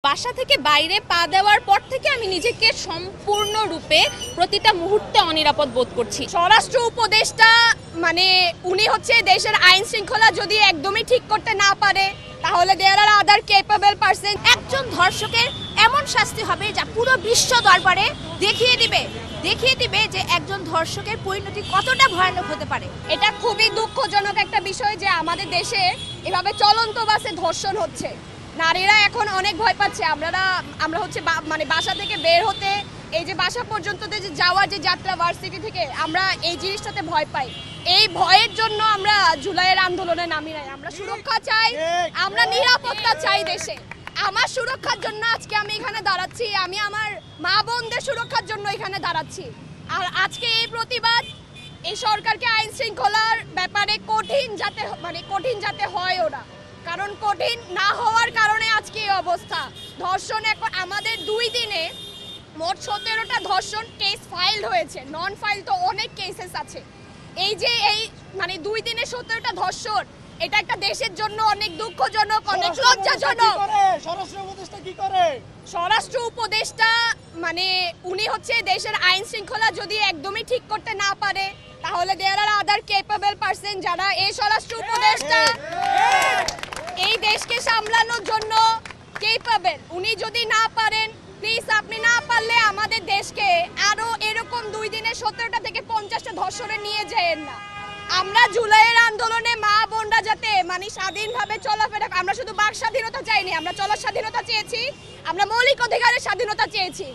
বাসা থেকে বাইরে পা দেওয়ার পর থেকে আমি নিজেকে সম্পূর্ণরূপে প্রতিটা মুহূর্তে অনিরাপদ বোধ করছি। স্বরাষ্ট্র উপদেষ্টা উনি হচ্ছে দেশের আইন শৃঙ্খলা যদি একদমই ঠিক করতে না পারে তাহলে দেয়ার আর আদার কেপেবল পারসন। একজন ধর্ষকের এমন শাস্তি হবে যা পুরো বিশ্ব দরবারে দেখিয়ে দিবে যে একজন ধর্ষকের পরিণতি কতটা ভয়ানক হতে পারে। এটা খুবই দুঃখজনক একটা বিষয় যে আমাদের দেশে এভাবে চলন্ত বাসে ধর্ষণ হচ্ছে। নারীরা এখন অনেক ভয় পাচ্ছে। আমরা হচ্ছে বাসা থেকে বের হতে, এই যে বাসা পর্যন্ত যে যাওয়ার যে যাত্রা ভার্সিটি থেকে, আমরা এই জিনিসটাতে ভয় পাই। এই ভয়ের জন্য আমরা জুলাইয়ের আন্দোলনে নামি নাই। আমরা সুরক্ষা চাই, আমরা নিরাপত্তা চাই দেশে। আমার সুরক্ষার জন্য আজকে আমি এখানে দাঁড়াচ্ছি, আমি আমার মা বোনদের সুরক্ষার জন্য এখানে দাঁড়াচ্ছি। আর আজকে এই প্রতিবাদ এই সরকারকে আইন শৃঙ্খলার ব্যাপারে কঠিন যাতে হয় ওরা, কারণ কঠিন না হওয়ার কারণে আজকে এই অবস্থা। ধর্ষণ এখন আমাদের 2 দিনে মোট 17টা ধর্ষণ কেস ফাইলড হয়েছে। নন ফাইল তো অনেক কেসেস আছে। এই যে 2 দিনে 17টা ধর্ষণ, এটা একটা দেশের জন্য অনেক দুঃখজনক, অনেক লজ্জাজনক। স্বরাষ্ট্র উপদেষ্টা উনি হচ্ছে দেশের আইন শৃঙ্খলা যদি একদমই ঠিক করতে না পারে তাহলে দেয়ার আর আদার কেপেবল পারসন যারা এই স্বরাষ্ট্র উপদেষ্টা এই দেশকে সামলানোর জন্য কেপেবল। উনি যদি না পারেন, প্লিজ আপনি না পারলে আমাদের দেশকে আরো এরকম 2 দিনে 17টা থেকে 50টা ধর্ষণে নিয়ে যাবেন না। আমরা জুলাইয়ের আন্দোলনে মা বোনরা যাতে স্বাধীনভাবে চলাফেরা, আমরা শুধু বাক স্বাধীনতা চাইনি, আমরা চলার স্বাধীনতা চেয়েছি, আমরা মৌলিক অধিকারের স্বাধীনতা চেয়েছি।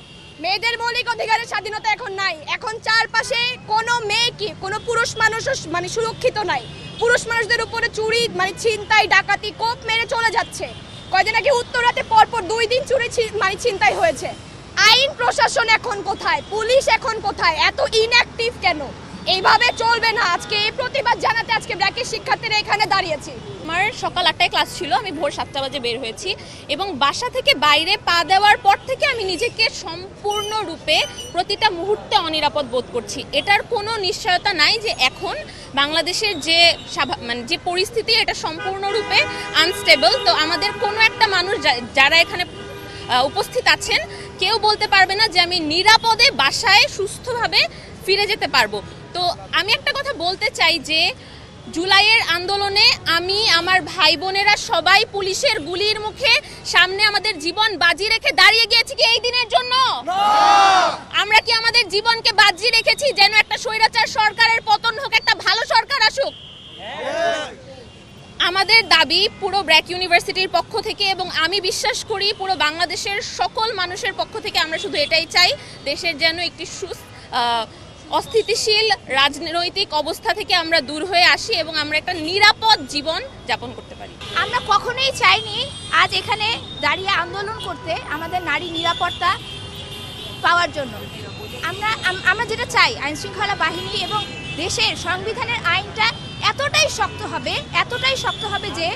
মেয়েদের মৌলিক অধিকারের স্বাধীনতা এখন নাই। এখন চারপাশে কোনো মেয়ে কি কোনো পুরুষ মানুষও সুরক্ষিত নাই। পুরুষ মানুষদের উপরে চুরি, ছিনতাই, ডাকাতি, কোপ মেরে চলে যাচ্ছে। কয়দিন আগে উত্তরাতে পরপর 2 দিন চুরি ছিনতাই হয়েছে। আইন প্রশাসন এখন কোথায়? পুলিশ এখন কোথায়? এত ইনঅ্যাক্টিভ কেন? এইভাবে চলবে না। আজকে এই প্রতিবাদ জানাতে আজকে ব্র্যাকের শিক্ষার্থীরা এখানে দাঁড়িয়েছি। আমার সকাল 8টায় ক্লাস ছিল, আমি ভোর 7টা বাজে বের হয়েছি এবং বাসা থেকে বাইরে পা দেওয়ার পর থেকে আমি নিজেকে সম্পূর্ণরূপে প্রতিটা মুহূর্তে অনিরাপদ বোধ করছি। এটার কোনো নিশ্চয়তা নাই যে এখন বাংলাদেশের যে পরিস্থিতি, এটা সম্পূর্ণরূপে আনস্টেবল। তো আমাদের কোনো একটা মানুষ যারা এখানে উপস্থিত আছেন কেউ বলতে পারবে না যে আমি নিরাপদে বাসায় সুস্থভাবে ফিরে যেতে পারবো। তো আমি একটা কথা বলতে চাই যে জুলাইয়ের আন্দোলনে আমি, আমার ভাই বোনেরা সবাই পুলিশের গুলির মুখে সামনে আমাদের জীবন বাজি রেখে দাঁড়িয়ে গিয়েছি কি এই দিনের জন্য? আমরা কি আমাদের জীবনকে বাজি রেখেছি যেন একটা স্বৈরাচার সরকারের পতন হোক, একটা ভালো সরকার আসুক? আমাদের দাবি পুরো ব্র্যাক ইউনিভার্সিটির পক্ষ থেকে, এবং আমি বিশ্বাস করি পুরো বাংলাদেশের সকল মানুষের পক্ষ থেকে, আমরা শুধু এটাই চাই, দেশের যেন একটি অস্থিতিশীল রাজনৈতিক অবস্থা থেকে আমরা দূর হয়ে আসি এবং আমরা একটা নিরাপদ জীবন যাপন করতে পারি। আমরা কখনোই চাইনি আজ এখানে দাঁড়িয়ে আন্দোলন করতে আমাদের নারী নিরাপত্তা পাওয়ার জন্য। আমরা যেটা চাই, আইন শৃঙ্খলা বাহিনী এবং দেশের সংবিধানের আইনটা এতটাই শক্ত হবে যে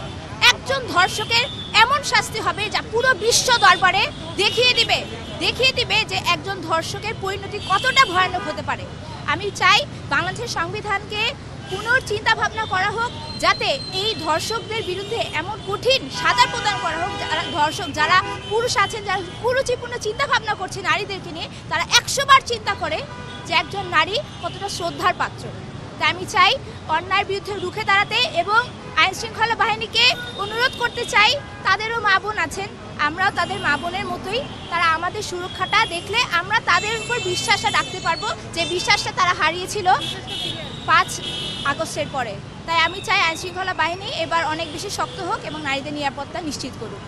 একজন ধর্ষকের এমন শাস্তি হবে যা পুরো বিশ্ব দরবারে দেখিয়ে দিবে যে একজন ধর্ষকের পরিণতি কতটা ভয়ানক হতে পারে। আমি চাই বাংলাদেশের সংবিধানকে পুনর্চিন্তা ভাবনা করা হোক, যাতে এই ধর্ষকদের বিরুদ্ধে এমন কঠিন সাজা প্রদান করা হোক, যারা পুরুষ আছেন, যারা কুরুচিপূর্ণ চিন্তা ভাবনা করছে নারীদেরকে নিয়ে, তারা 100 বার চিন্তা করে যে একজন নারী কতটা শ্রদ্ধার পাত্র। তাই আমি চাই অন্যায়ের বিরুদ্ধে রুখে দাঁড়াতে এবং আইন শৃঙ্খলা বাহিনীকে অনুরোধ করতে চাই, তাদেরও মা বোন আছেন, আমরাও তাদের মা বোনের মতোই। তারা আমাদের সুরক্ষাটা দেখলে আমরা তাদের উপর বিশ্বাসটা রাখতে পারবো, যে বিশ্বাসটা তারা হারিয়েছিল 5 আগস্টের পরে। তাই আমি চাই আইন শৃঙ্খলা বাহিনী এবার অনেক বেশি শক্ত হোক এবং নারীদের নিরাপত্তা নিশ্চিত করুক।